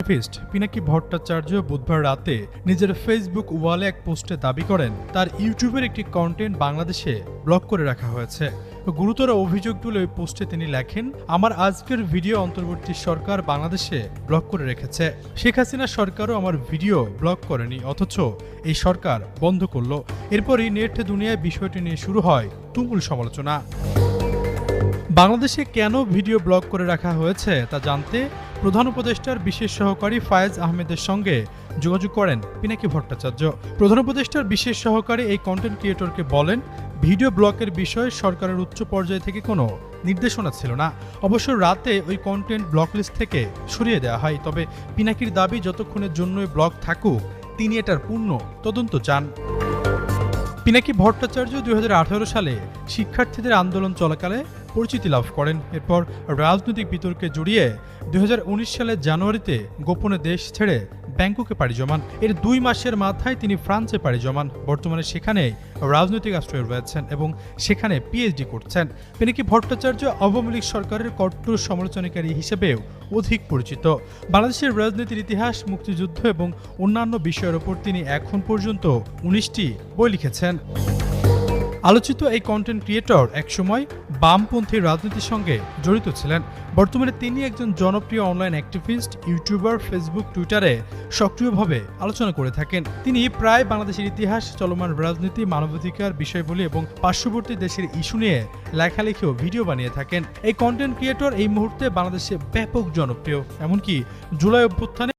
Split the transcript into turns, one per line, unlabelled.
Activist Pinaki Bhattacharya বুধবার রাতে নিজের ফেসবুক ওয়ালে এক পোস্টে দাবি করেন তার ইউটিউবের একটি কন্টেন্ট বাংলাদেশে ব্লক করে রাখা হয়েছে। গুরুতর অভিযোগ তুলে ওই পোস্টে তিনি লেখেন, আমার আজকের ভিডিও অন্তর্বর্তী সরকার বাংলাদেশে ব্লক করে রেখেছে। শেখ হাসিনা সরকারও আমার ভিডিও ব্লক করেনি, অথচ এই সরকার বন্ধ করলো। এরপরই নেট দুনিয়ায় বিষয়টি নিয়ে শুরু হয় তুমুল সমালোচনা। বাংলাদেশে কেন ভিডিও ব্লক করে রাখা হয়েছে তা জানতে প্রধান উপদেষ্টার বিশেষ সহকারী ফায়েজ আহমেদের সঙ্গে যোগাযোগ করেন পিনাকি ভট্টাচার্য। প্রধান উপদেষ্টার বিশেষ সহকারী এই কন্টেন্ট ক্রিয়েটরকে বলেন, ভিডিও ব্লকের বিষয়ে সরকারের উচ্চ পর্যায় থেকে কোনো নির্দেশনা ছিল না। অবশ্য রাতে ওই কন্টেন্ট ব্লকলিস্ট থেকে সরিয়ে দেওয়া হয়। তবে পিনাকির দাবি, যতক্ষণের জন্যই ব্লক থাকুক তিনি এটার পূর্ণ তদন্ত চান। পিনাকি ভট্টাচার্য 2018 সালে শিক্ষার্থীদের আন্দোলন চলাকালে পরিচিতি লাভ করেন। এরপর রাজনৈতিক বিতর্কে জড়িয়ে 2019 সালের জানুয়ারিতে গোপনে দেশ ছেড়ে ব্যাংককে পাড়ি জমান। এর 2 মাসের মাথায় তিনি ফ্রান্সে পাড়ি জমান। বর্তমানে সেখানে রাজনৈতিক আশ্রয় রয়েছেন এবং সেখানে পিএইচডি করছেন। পিনাকি ভট্টাচার্য আওয়ামী লীগ সরকারের কট্টর সমালোচনাকারী হিসেবেও অধিক পরিচিত। বাংলাদেশের রাজনীতির ইতিহাস, মুক্তিযুদ্ধ এবং অন্যান্য বিষয়ের ওপর তিনি এখন পর্যন্ত 19টি বই লিখেছেন। আলোচিত এই কন্টেন্ট ক্রিয়েটর একসময় বামপন্থী রাজনীতির সঙ্গে জড়িত ছিলেন। বর্তমানে তিনি একজন জনপ্রিয় অনলাইন অ্যাক্টিভিস্ট, ইউটিউবার, ফেসবুক, টুইটারে সক্রিয়ভাবে আলোচনা করে থাকেন। তিনি প্রায় বাংলাদেশের ইতিহাস, চলমান রাজনীতি, মানবাধিকার বিষয়বলি এবং পার্শ্ববর্তী দেশের ইস্যু নিয়ে লেখালেখি ও ভিডিও বানিয়ে থাকেন। এই কন্টেন্ট ক্রিয়েটর এই মুহূর্তে বাংলাদেশে ব্যাপক জনপ্রিয়। এমনকি জুলাই অভ্যুত্থানে